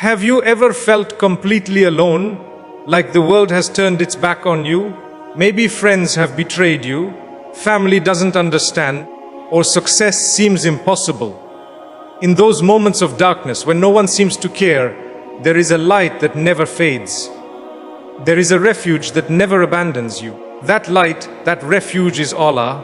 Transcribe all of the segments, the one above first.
Have you ever felt completely alone, like the world has turned its back on you? Maybe friends have betrayed you, family doesn't understand, or success seems impossible. In those moments of darkness when no one seems to care, there is a light that never fades. There is a refuge that never abandons you. That light, that refuge is Allah.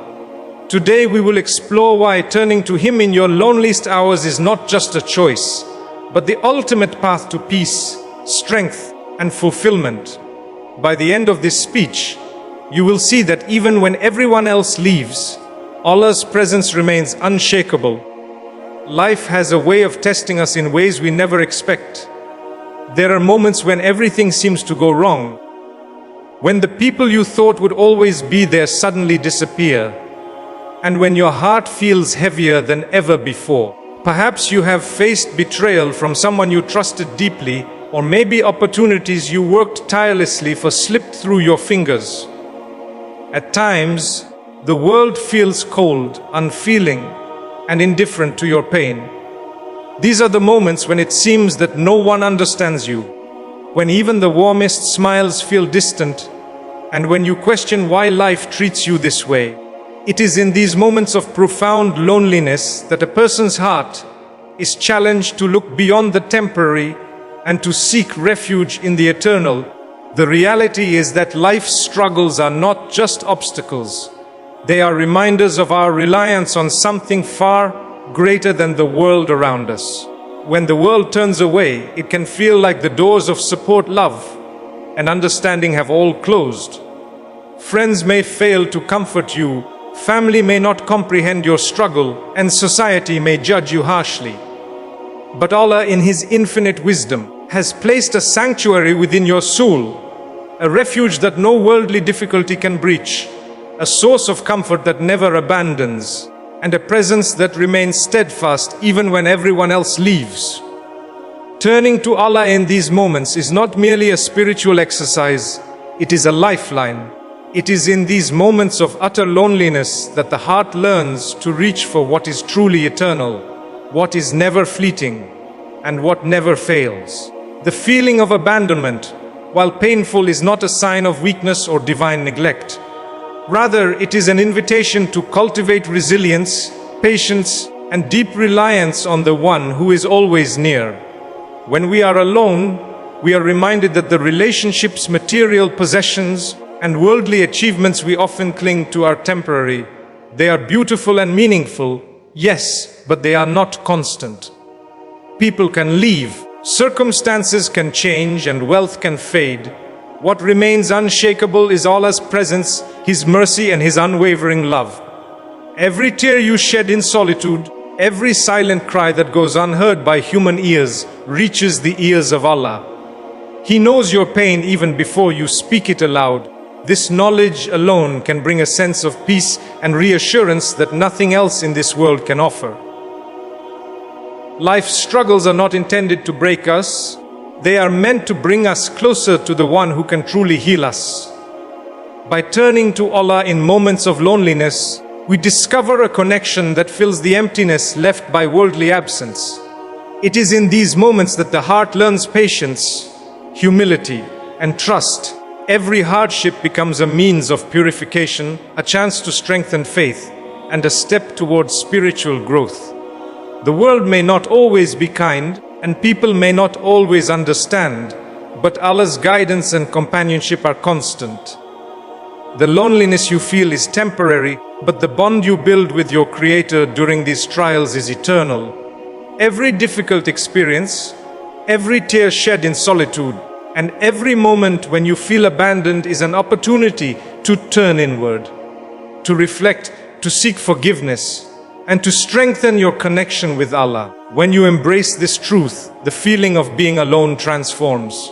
Today we will explore why turning to Him in your loneliest hours is not just a choice, but the ultimate path to peace, strength, and fulfillment. By the end of this speech, you will see that even when everyone else leaves, Allah's presence remains unshakable. Life has a way of testing us in ways we never expect. There are moments when everything seems to go wrong, when the people you thought would always be there suddenly disappear, and when your heart feels heavier than ever before. Perhaps you have faced betrayal from someone you trusted deeply, or maybe opportunities you worked tirelessly for slipped through your fingers. At times, the world feels cold, unfeeling, and indifferent to your pain. These are the moments when it seems that no one understands you, when even the warmest smiles feel distant, and when you question why life treats you this way. It is in these moments of profound loneliness that a person's heart is challenged to look beyond the temporary and to seek refuge in the eternal. The reality is that life's struggles are not just obstacles. They are reminders of our reliance on something far greater than the world around us. When the world turns away, it can feel like the doors of support, love, and understanding have all closed. Friends may fail to comfort you, family may not comprehend your struggle, and society may judge you harshly. But Allah, in His infinite wisdom, has placed a sanctuary within your soul, a refuge that no worldly difficulty can breach, a source of comfort that never abandons, and a presence that remains steadfast even when everyone else leaves. Turning to Allah in these moments is not merely a spiritual exercise, it is a lifeline. It is in these moments of utter loneliness that the heart learns to reach for what is truly eternal, what is never fleeting, and what never fails. The feeling of abandonment, while painful, is not a sign of weakness or divine neglect. Rather, it is an invitation to cultivate resilience, patience, and deep reliance on the One who is always near. When we are alone, we are reminded that the relationships, material possessions, and worldly achievements we often cling to are temporary. They are beautiful and meaningful, yes, but they are not constant. People can leave, circumstances can change, and wealth can fade. What remains unshakable is Allah's presence, His mercy, and His unwavering love. Every tear you shed in solitude, every silent cry that goes unheard by human ears, reaches the ears of Allah. He knows your pain even before you speak it aloud. This knowledge alone can bring a sense of peace and reassurance that nothing else in this world can offer. Life's struggles are not intended to break us. They are meant to bring us closer to the One who can truly heal us. By turning to Allah in moments of loneliness, we discover a connection that fills the emptiness left by worldly absence. It is in these moments that the heart learns patience, humility, and trust. Every hardship becomes a means of purification, a chance to strengthen faith, and a step towards spiritual growth. The world may not always be kind, and people may not always understand, but Allah's guidance and companionship are constant. The loneliness you feel is temporary, but the bond you build with your Creator during these trials is eternal. Every difficult experience, every tear shed in solitude, and every moment when you feel abandoned is an opportunity to turn inward, to reflect, to seek forgiveness, and to strengthen your connection with Allah. When you embrace this truth, the feeling of being alone transforms.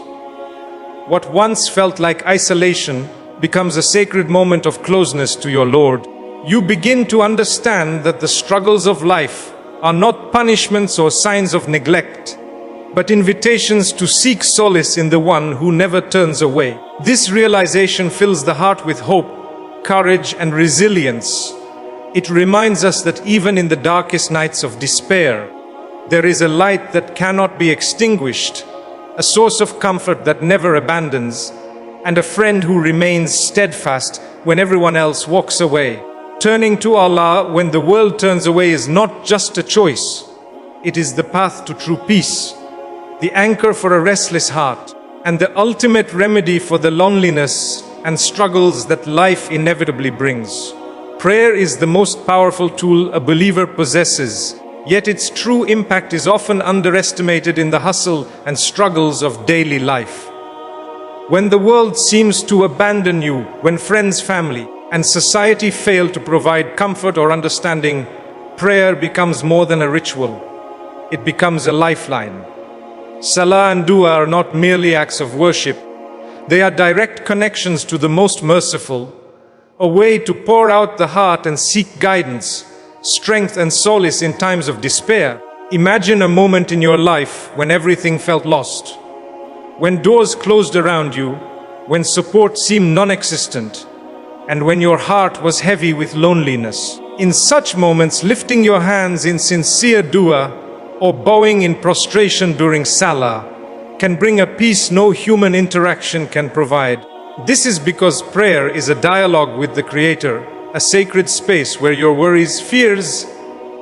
What once felt like isolation becomes a sacred moment of closeness to your Lord. You begin to understand that the struggles of life are not punishments or signs of neglect, but invitations to seek solace in the One who never turns away. This realization fills the heart with hope, courage, and resilience. It reminds us that even in the darkest nights of despair, there is a light that cannot be extinguished, a source of comfort that never abandons, and a friend who remains steadfast when everyone else walks away. Turning to Allah when the world turns away is not just a choice. It is the path to true peace, the anchor for a restless heart, and the ultimate remedy for the loneliness and struggles that life inevitably brings. Prayer is the most powerful tool a believer possesses, yet its true impact is often underestimated in the hustle and struggles of daily life. When the world seems to abandon you, when friends, family, and society fail to provide comfort or understanding, prayer becomes more than a ritual. It becomes a lifeline. Salah and dua are not merely acts of worship. They are direct connections to the most merciful, a way to pour out the heart and seek guidance, strength and solace in times of despair. Imagine a moment in your life when everything felt lost, when doors closed around you, when support seemed non-existent, and when your heart was heavy with loneliness. In such moments, lifting your hands in sincere dua or bowing in prostration during salah can bring a peace no human interaction can provide. This is because prayer is a dialogue with the Creator, a sacred space where your worries, fears,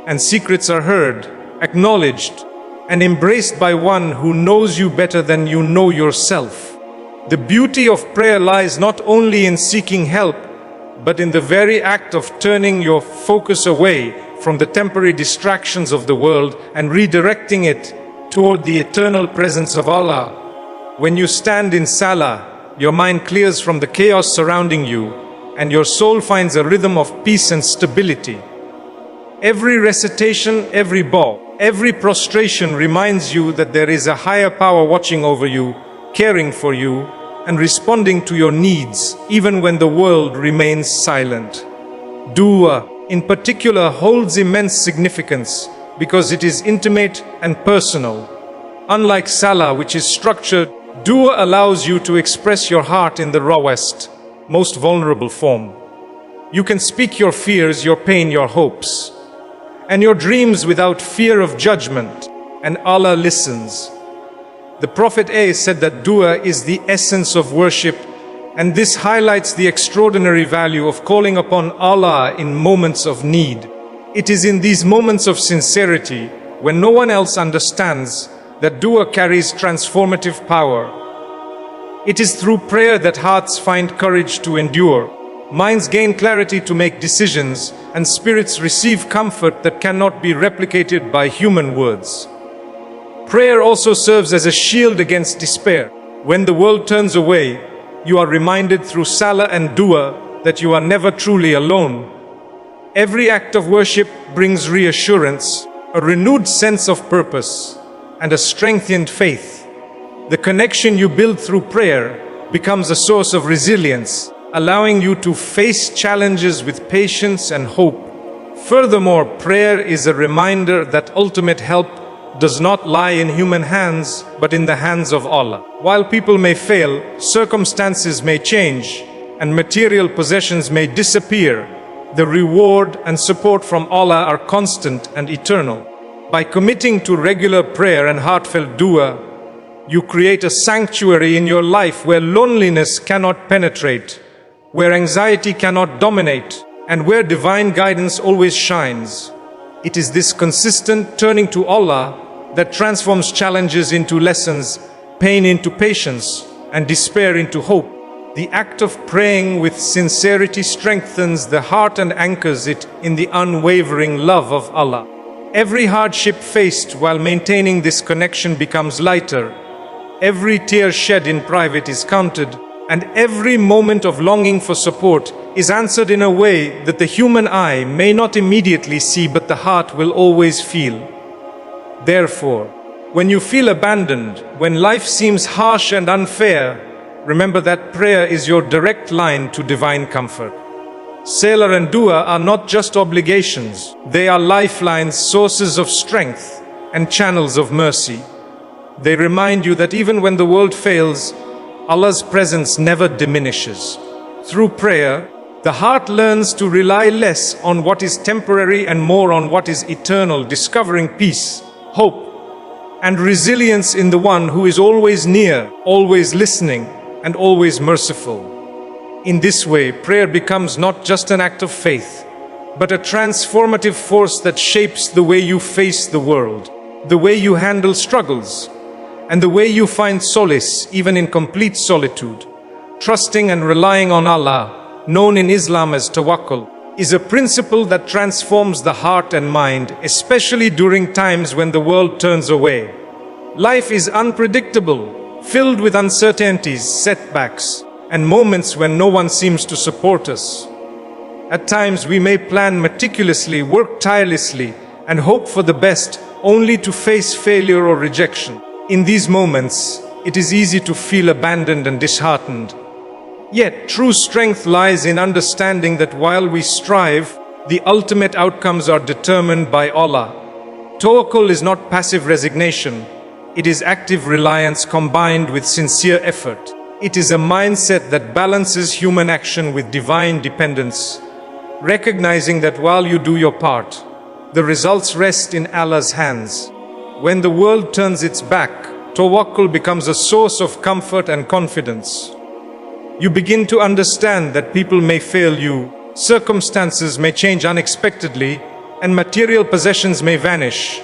and secrets are heard, acknowledged, and embraced by one who knows you better than you know yourself. The beauty of prayer lies not only in seeking help, but in the very act of turning your focus away from the temporary distractions of the world and redirecting it toward the eternal presence of Allah. When you stand in salah, your mind clears from the chaos surrounding you, and your soul finds a rhythm of peace and stability. Every recitation, every bow, every prostration reminds you that there is a higher power watching over you, caring for you, and responding to your needs, even when the world remains silent. Dua, in particular, holds immense significance because it is intimate and personal. Unlike salah, which is structured, dua allows you to express your heart in the rawest, most vulnerable form. You can speak your fears, your pain, your hopes, and your dreams without fear of judgment, and Allah listens. The Prophet said that dua is the essence of worship, and this highlights the extraordinary value of calling upon Allah in moments of need. It is in these moments of sincerity, when no one else understands, that dua carries transformative power. It is through prayer that hearts find courage to endure, minds gain clarity to make decisions, and spirits receive comfort that cannot be replicated by human words. Prayer also serves as a shield against despair. When the world turns away, you are reminded through salah and dua that you are never truly alone. Every act of worship brings reassurance, a renewed sense of purpose, and a strengthened faith. The connection you build through prayer becomes a source of resilience, allowing you to face challenges with patience and hope. Furthermore, prayer is a reminder that ultimate help does not lie in human hands, but in the hands of Allah. While people may fail, circumstances may change, and material possessions may disappear, the reward and support from Allah are constant and eternal. By committing to regular prayer and heartfelt dua, you create a sanctuary in your life where loneliness cannot penetrate, where anxiety cannot dominate, and where divine guidance always shines. It is this consistent turning to Allah that transforms challenges into lessons, pain into patience, and despair into hope. The act of praying with sincerity strengthens the heart and anchors it in the unwavering love of Allah. Every hardship faced while maintaining this connection becomes lighter. Every tear shed in private is counted, and every moment of longing for support is answered in a way that the human eye may not immediately see, but the heart will always feel. Therefore, when you feel abandoned, when life seems harsh and unfair, remember that prayer is your direct line to divine comfort. Salah and dua are not just obligations, they are lifelines, sources of strength, and channels of mercy. They remind you that even when the world fails, Allah's presence never diminishes. Through prayer, the heart learns to rely less on what is temporary and more on what is eternal, discovering peace, hope, and resilience in the one who is always near, always listening, and always merciful. In this way, prayer becomes not just an act of faith, but a transformative force that shapes the way you face the world, the way you handle struggles, and the way you find solace even in complete solitude. Trusting and relying on Allah, known in Islam as tawakkul, is a principle that transforms the heart and mind, especially during times when the world turns away. Life is unpredictable, filled with uncertainties, setbacks, and moments when no one seems to support us. At times we may plan meticulously, work tirelessly, and hope for the best, only to face failure or rejection. In these moments, it is easy to feel abandoned and disheartened. Yet, true strength lies in understanding that while we strive, the ultimate outcomes are determined by Allah. Tawakkul is not passive resignation. It is active reliance combined with sincere effort. It is a mindset that balances human action with divine dependence, recognizing that while you do your part, the results rest in Allah's hands. When the world turns its back, tawakkul becomes a source of comfort and confidence. You begin to understand that people may fail you, circumstances may change unexpectedly, and material possessions may vanish.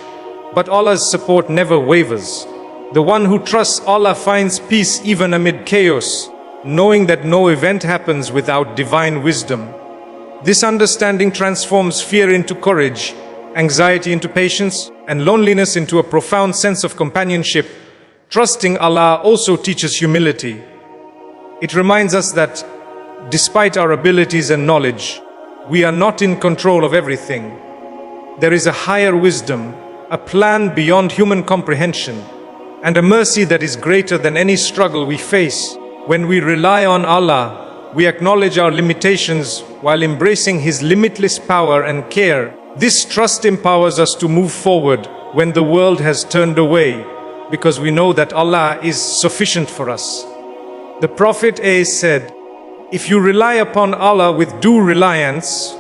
But Allah's support never wavers. The one who trusts Allah finds peace even amid chaos, knowing that no event happens without divine wisdom. This understanding transforms fear into courage, anxiety into patience, and loneliness into a profound sense of companionship. Trusting Allah also teaches humility. It reminds us that, despite our abilities and knowledge, we are not in control of everything. There is a higher wisdom, a plan beyond human comprehension, and a mercy that is greater than any struggle we face. When we rely on Allah, we acknowledge our limitations while embracing His limitless power and care. This trust empowers us to move forward when the world has turned away, because we know that Allah is sufficient for us. The Prophet said, "If you rely upon Allah with due reliance,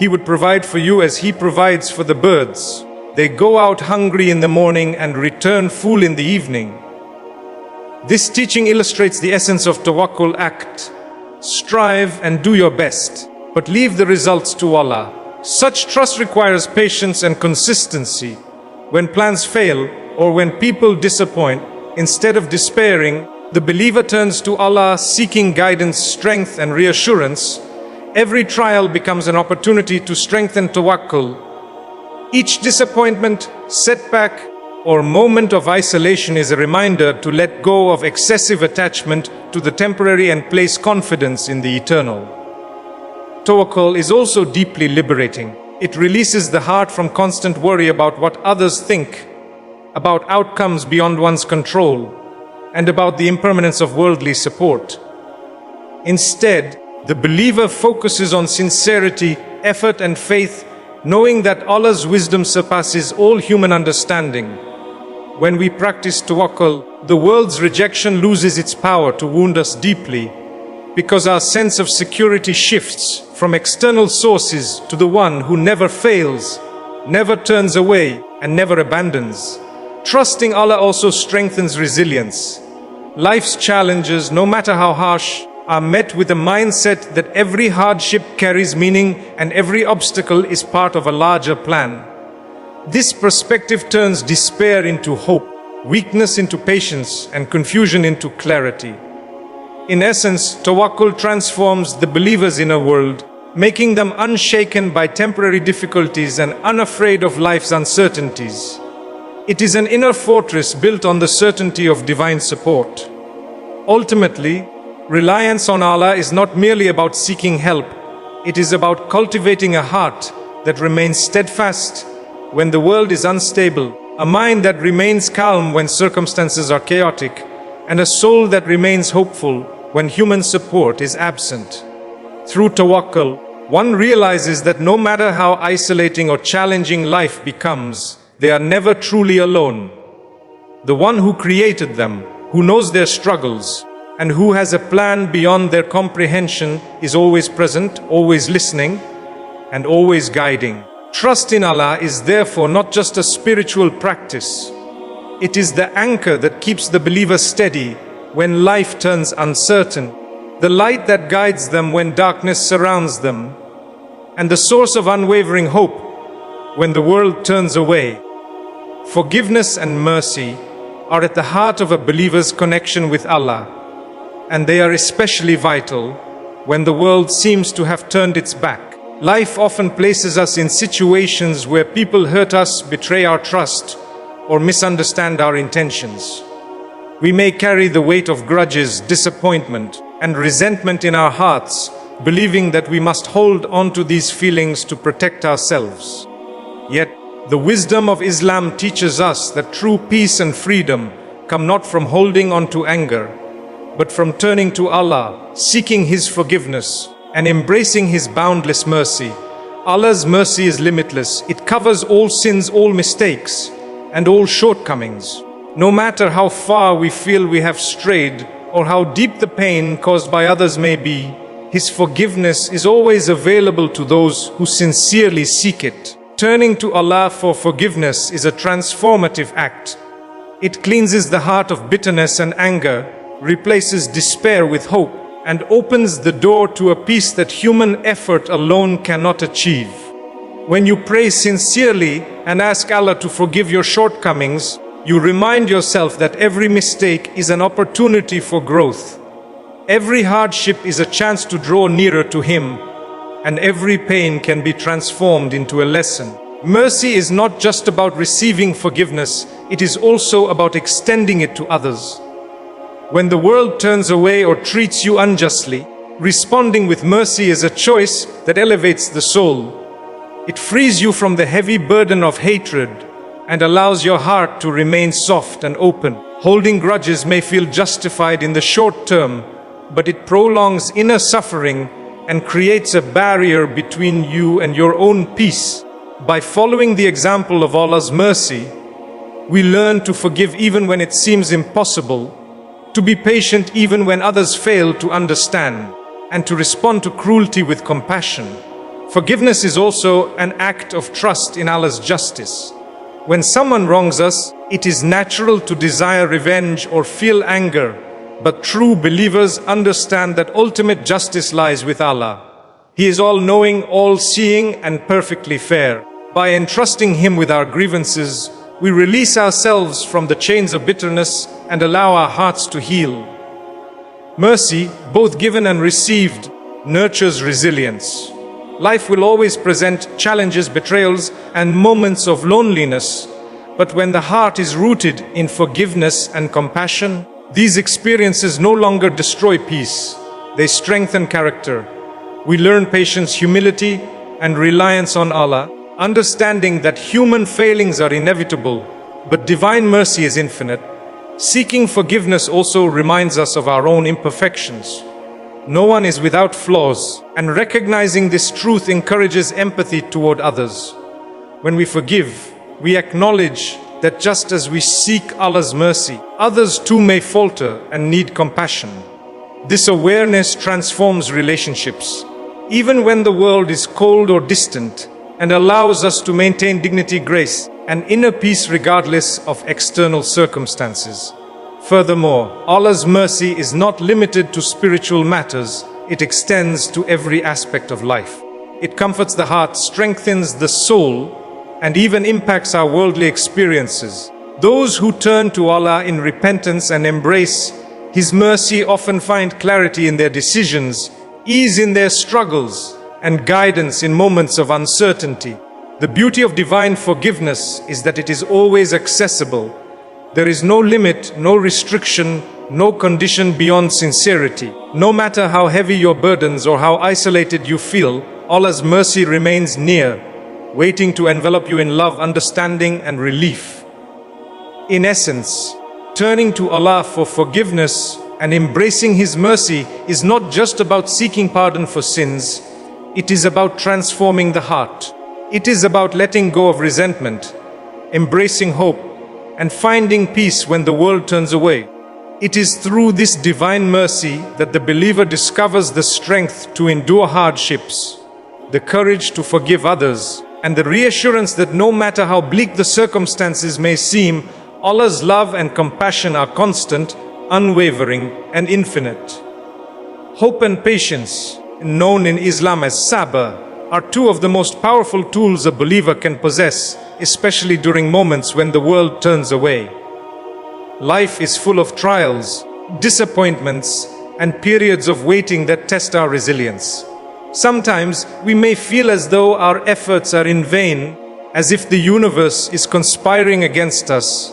He would provide for you as He provides for the birds. They go out hungry in the morning and return full in the evening." This teaching illustrates the essence of tawakkul. Act, strive and do your best, but leave the results to Allah. Such trust requires patience and consistency. When plans fail or when people disappoint, instead of despairing, the believer turns to Allah, seeking guidance, strength, and reassurance. Every trial becomes an opportunity to strengthen tawakkul. Each disappointment, setback, or moment of isolation is a reminder to let go of excessive attachment to the temporary and place confidence in the eternal. Tawakkul is also deeply liberating. It releases the heart from constant worry about what others think, about outcomes beyond one's control, and about the impermanence of worldly support. Instead, the believer focuses on sincerity, effort, and faith, knowing that Allah's wisdom surpasses all human understanding. When we practice tawakkul, the world's rejection loses its power to wound us deeply, because our sense of security shifts from external sources to the one who never fails, never turns away, and never abandons. Trusting Allah also strengthens resilience. Life's challenges, no matter how harsh, are met with a mindset that every hardship carries meaning and every obstacle is part of a larger plan. This perspective turns despair into hope, weakness into patience, and confusion into clarity. In essence, tawakkul transforms the believer's inner world, making them unshaken by temporary difficulties and unafraid of life's uncertainties. It is an inner fortress built on the certainty of divine support. Ultimately, reliance on Allah is not merely about seeking help. It is about cultivating a heart that remains steadfast when the world is unstable, a mind that remains calm when circumstances are chaotic, and a soul that remains hopeful when human support is absent. Through tawakkul, one realizes that no matter how isolating or challenging life becomes, they are never truly alone. The one who created them, who knows their struggles, and who has a plan beyond their comprehension is always present, always listening, and always guiding. Trust in Allah is therefore not just a spiritual practice. It is the anchor that keeps the believer steady when life turns uncertain, the light that guides them when darkness surrounds them, and the source of unwavering hope when the world turns away. Forgiveness and mercy are at the heart of a believer's connection with Allah, and they are especially vital when the world seems to have turned its back. Life often places us in situations where people hurt us, betray our trust, or misunderstand our intentions. We may carry the weight of grudges, disappointment, and resentment in our hearts, believing that we must hold on to these feelings to protect ourselves. Yet, the wisdom of Islam teaches us that true peace and freedom come not from holding on to anger, but from turning to Allah, seeking His forgiveness, and embracing His boundless mercy. Allah's mercy is limitless. It covers all sins, all mistakes, and all shortcomings. No matter how far we feel we have strayed, or how deep the pain caused by others may be, His forgiveness is always available to those who sincerely seek it. Turning to Allah for forgiveness is a transformative act. It cleanses the heart of bitterness and anger, replaces despair with hope, and opens the door to a peace that human effort alone cannot achieve. When you pray sincerely and ask Allah to forgive your shortcomings, you remind yourself that every mistake is an opportunity for growth. Every hardship is a chance to draw nearer to Him, and every pain can be transformed into a lesson. Mercy is not just about receiving forgiveness, it is also about extending it to others. When the world turns away or treats you unjustly, responding with mercy is a choice that elevates the soul. It frees you from the heavy burden of hatred and allows your heart to remain soft and open. Holding grudges may feel justified in the short term, but it prolongs inner suffering and creates a barrier between you and your own peace. By following the example of Allah's mercy, we learn to forgive even when it seems impossible, to be patient even when others fail to understand, and to respond to cruelty with compassion. Forgiveness is also an act of trust in Allah's justice. When someone wrongs us, it is natural to desire revenge or feel anger, but true believers understand that ultimate justice lies with Allah. He is all-knowing, all-seeing, and perfectly fair. By entrusting Him with our grievances, we release ourselves from the chains of bitterness and allow our hearts to heal. Mercy, both given and received, nurtures resilience. Life will always present challenges, betrayals, and moments of loneliness, but when the heart is rooted in forgiveness and compassion, these experiences no longer destroy peace. They strengthen character. We learn patience, humility, and reliance on Allah, understanding that human failings are inevitable, but divine mercy is infinite. Seeking forgiveness also reminds us of our own imperfections. No one is without flaws, and recognizing this truth encourages empathy toward others. When we forgive, we acknowledge that just as we seek Allah's mercy, others too may falter and need compassion. This awareness transforms relationships, even when the world is cold or distant, and allows us to maintain dignity, grace, and inner peace regardless of external circumstances. Furthermore, Allah's mercy is not limited to spiritual matters, it extends to every aspect of life. It comforts the heart, strengthens the soul, and even impacts our worldly experiences. Those who turn to Allah in repentance and embrace His mercy often find clarity in their decisions, ease in their struggles, and guidance in moments of uncertainty. The beauty of divine forgiveness is that it is always accessible. There is no limit, no restriction, no condition beyond sincerity. No matter how heavy your burdens or how isolated you feel, Allah's mercy remains near, waiting to envelop you in love, understanding, and relief. In essence, turning to Allah for forgiveness and embracing His mercy is not just about seeking pardon for sins, it is about transforming the heart. It is about letting go of resentment, embracing hope, and finding peace when the world turns away. It is through this divine mercy that the believer discovers the strength to endure hardships, the courage to forgive others, and the reassurance that no matter how bleak the circumstances may seem, Allah's love and compassion are constant, unwavering, and infinite. Hope and patience, known in Islam as sabr, are two of the most powerful tools a believer can possess, especially during moments when the world turns away. Life is full of trials, disappointments, and periods of waiting that test our resilience. Sometimes we may feel as though our efforts are in vain, as if the universe is conspiring against us,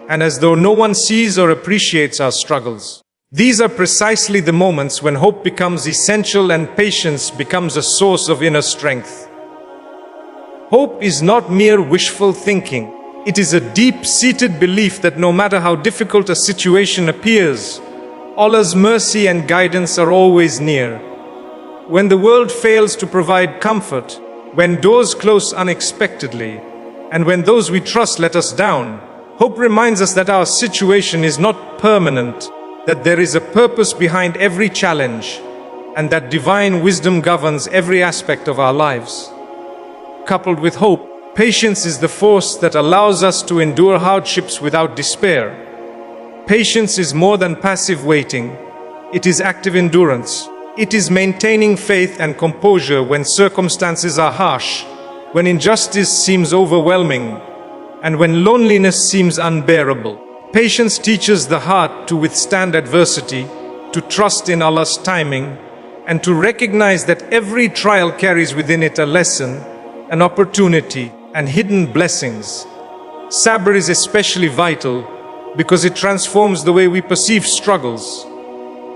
and as though no one sees or appreciates our struggles. These are precisely the moments when hope becomes essential and patience becomes a source of inner strength. Hope is not mere wishful thinking. It is a deep-seated belief that no matter how difficult a situation appears, Allah's mercy and guidance are always near. When the world fails to provide comfort, when doors close unexpectedly, and when those we trust let us down, hope reminds us that our situation is not permanent, that there is a purpose behind every challenge, and that divine wisdom governs every aspect of our lives. Coupled with hope, patience is the force that allows us to endure hardships without despair. Patience is more than passive waiting. It is active endurance. It is maintaining faith and composure when circumstances are harsh, when injustice seems overwhelming, and when loneliness seems unbearable. Patience teaches the heart to withstand adversity, to trust in Allah's timing, and to recognize that every trial carries within it a lesson, an opportunity, and hidden blessings. Sabr is especially vital because it transforms the way we perceive struggles.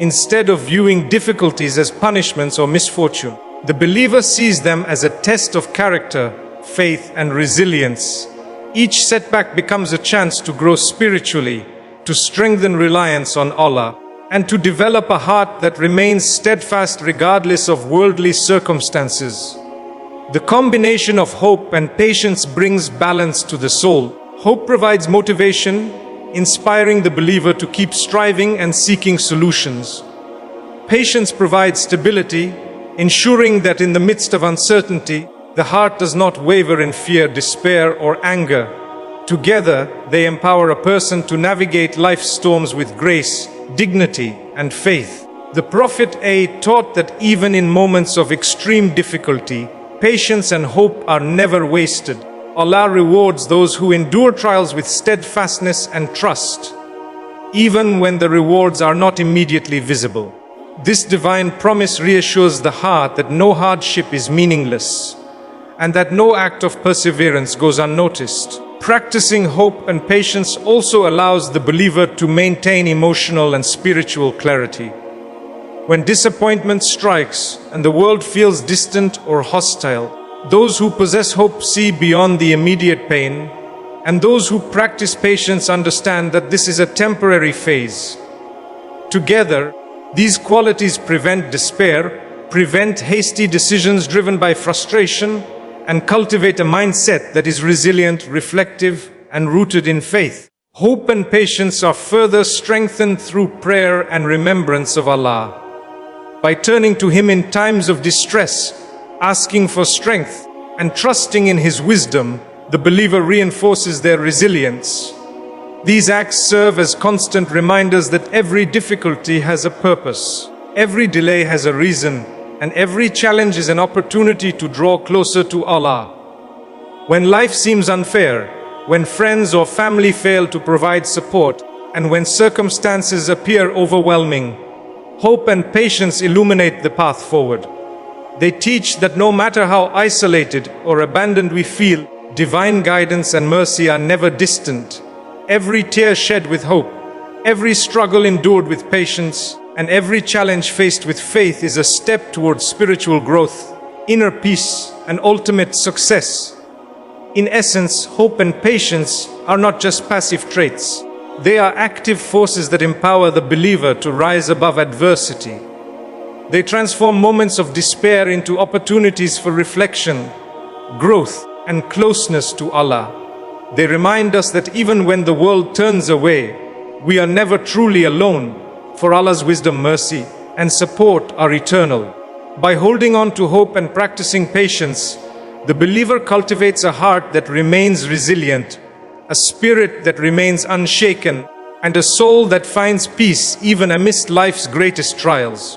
Instead of viewing difficulties as punishments or misfortune, the believer sees them as a test of character, faith, and resilience. Each setback becomes a chance to grow spiritually, to strengthen reliance on Allah, and to develop a heart that remains steadfast regardless of worldly circumstances. The combination of hope and patience brings balance to the soul. Hope provides motivation, inspiring the believer to keep striving and seeking solutions. Patience provides stability, ensuring that in the midst of uncertainty, the heart does not waver in fear, despair, or anger. Together, they empower a person to navigate life's storms with grace, dignity, and faith. The Prophet taught that even in moments of extreme difficulty, patience and hope are never wasted. Allah rewards those who endure trials with steadfastness and trust, even when the rewards are not immediately visible. This divine promise reassures the heart that no hardship is meaningless, and that no act of perseverance goes unnoticed. Practicing hope and patience also allows the believer to maintain emotional and spiritual clarity. When disappointment strikes and the world feels distant or hostile, those who possess hope see beyond the immediate pain, and those who practice patience understand that this is a temporary phase. Together, these qualities prevent despair, prevent hasty decisions driven by frustration, and cultivate a mindset that is resilient, reflective, and rooted in faith. Hope and patience are further strengthened through prayer and remembrance of Allah. By turning to Him in times of distress, asking for strength, and trusting in His wisdom, the believer reinforces their resilience. These acts serve as constant reminders that every difficulty has a purpose, every delay has a reason, and every challenge is an opportunity to draw closer to Allah. When life seems unfair, when friends or family fail to provide support, and when circumstances appear overwhelming, hope and patience illuminate the path forward. They teach that no matter how isolated or abandoned we feel, divine guidance and mercy are never distant. Every tear shed with hope, every struggle endured with patience, and every challenge faced with faith is a step towards spiritual growth, inner peace, and ultimate success. In essence, hope and patience are not just passive traits. They are active forces that empower the believer to rise above adversity. They transform moments of despair into opportunities for reflection, growth, and closeness to Allah. They remind us that even when the world turns away, we are never truly alone, for Allah's wisdom, mercy, and support are eternal. By holding on to hope and practicing patience, the believer cultivates a heart that remains resilient, a a spirit that remains unshaken, and a soul that finds peace even amidst life's greatest trials.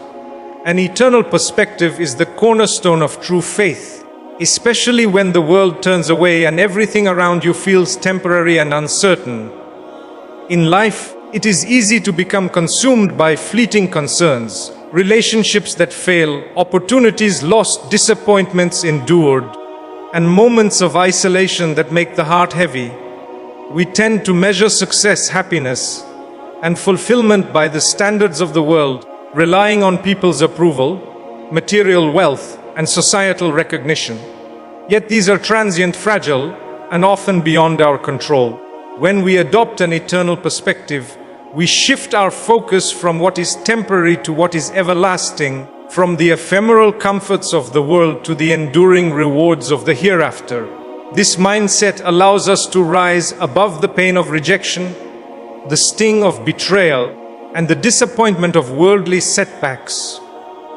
An eternal perspective is the cornerstone of true faith, especially when the world turns away and everything around you feels temporary and uncertain. In life, it is easy to become consumed by fleeting concerns, relationships that fail, opportunities lost, disappointments endured, and moments of isolation that make the heart heavy. We tend to measure success, happiness, and fulfillment by the standards of the world, relying on people's approval, material wealth, and societal recognition. Yet these are transient, fragile, and often beyond our control. When we adopt an eternal perspective, we shift our focus from what is temporary to what is everlasting, from the ephemeral comforts of the world to the enduring rewards of the hereafter. This mindset allows us to rise above the pain of rejection, the sting of betrayal, and the disappointment of worldly setbacks.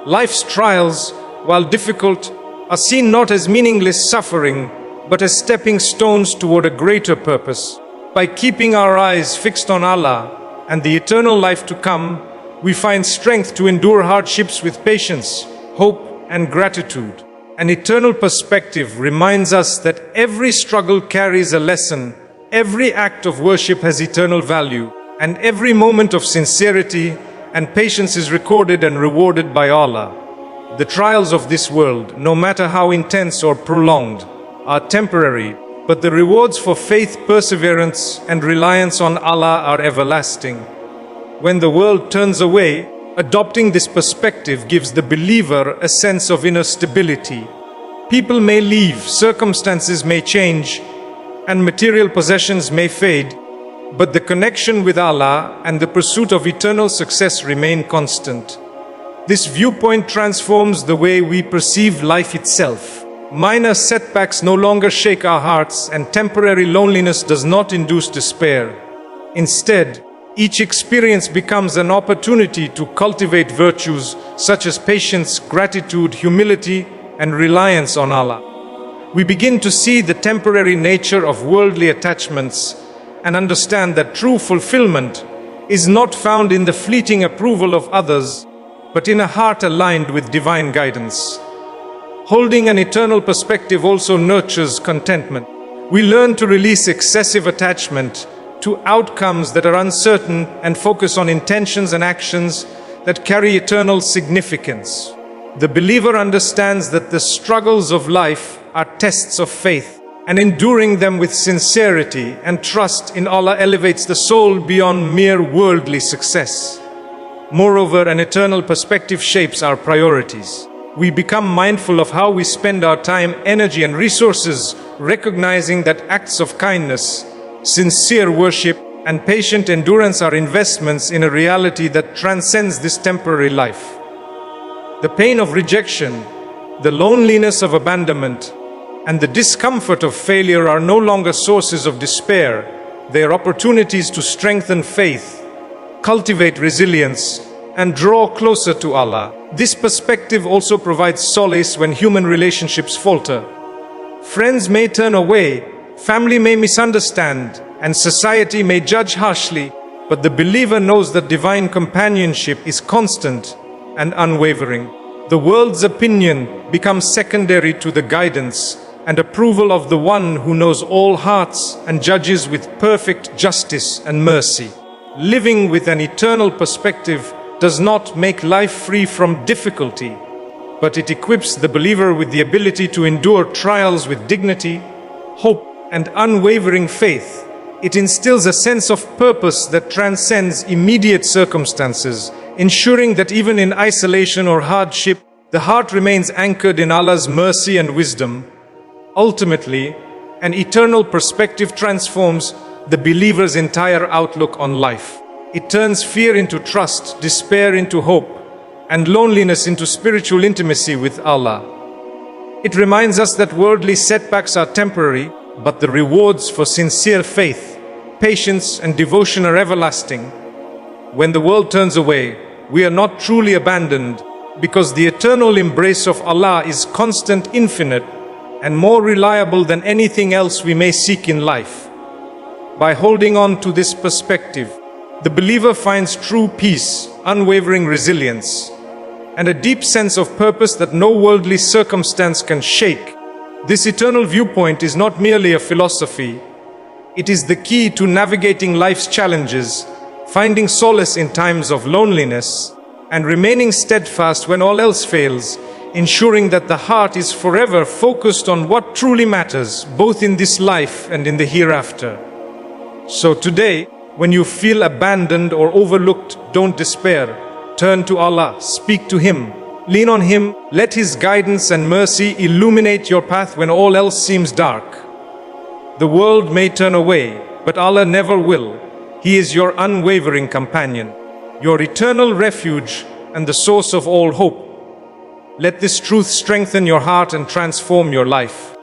Life's trials, while difficult, are seen not as meaningless suffering, but as stepping stones toward a greater purpose. By keeping our eyes fixed on Allah and the eternal life to come, we find strength to endure hardships with patience, hope, and gratitude. An eternal perspective reminds us that every struggle carries a lesson, every act of worship has eternal value, and every moment of sincerity and patience is recorded and rewarded by Allah. The trials of this world, no matter how intense or prolonged, are temporary, but the rewards for faith, perseverance, and reliance on Allah are everlasting. When the world turns away, adopting this perspective gives the believer a sense of inner stability. People may leave, circumstances may change, and material possessions may fade, but the connection with Allah and the pursuit of eternal success remain constant. This viewpoint transforms the way we perceive life itself. Minor setbacks no longer shake our hearts, and temporary loneliness does not induce despair. Instead, each experience becomes an opportunity to cultivate virtues such as patience, gratitude, humility, and reliance on Allah. We begin to see the temporary nature of worldly attachments and understand that true fulfillment is not found in the fleeting approval of others, but in a heart aligned with divine guidance. Holding an eternal perspective also nurtures contentment. We learn to release excessive attachment to outcomes that are uncertain and focus on intentions and actions that carry eternal significance. The believer understands that the struggles of life are tests of faith, and enduring them with sincerity and trust in Allah elevates the soul beyond mere worldly success. Moreover, an eternal perspective shapes our priorities. We become mindful of how we spend our time, energy, and resources, recognizing that acts of kindness, sincere worship, and patient endurance are investments in a reality that transcends this temporary life. The pain of rejection, the loneliness of abandonment, and the discomfort of failure are no longer sources of despair. They are opportunities to strengthen faith, cultivate resilience, and draw closer to Allah. This perspective also provides solace when human relationships falter. Friends may turn away, family may misunderstand, and society may judge harshly, but the believer knows that divine companionship is constant and unwavering. The world's opinion becomes secondary to the guidance and approval of the one who knows all hearts and judges with perfect justice and mercy. Living with an eternal perspective does not make life free from difficulty, but it equips the believer with the ability to endure trials with dignity, hope, and unwavering faith. It instills a sense of purpose that transcends immediate circumstances, ensuring that even in isolation or hardship, the heart remains anchored in Allah's mercy and wisdom. Ultimately, an eternal perspective transforms the believer's entire outlook on life. It turns fear into trust, despair into hope, and loneliness into spiritual intimacy with Allah. It reminds us that worldly setbacks are temporary, but the rewards for sincere faith, patience, and devotion are everlasting. When the world turns away, we are not truly abandoned, because the eternal embrace of Allah is constant, infinite, and more reliable than anything else we may seek in life. By holding on to this perspective, the believer finds true peace, unwavering resilience, and a deep sense of purpose that no worldly circumstance can shake. This eternal viewpoint is not merely a philosophy. It is the key to navigating life's challenges, finding solace in times of loneliness, and remaining steadfast when all else fails, ensuring that the heart is forever focused on what truly matters, both in this life and in the hereafter. So today, when you feel abandoned or overlooked, don't despair. Turn to Allah, speak to Him, lean on Him, let His guidance and mercy illuminate your path when all else seems dark. The world may turn away, but Allah never will. He is your unwavering companion, your eternal refuge and the source of all hope. Let this truth strengthen your heart and transform your life.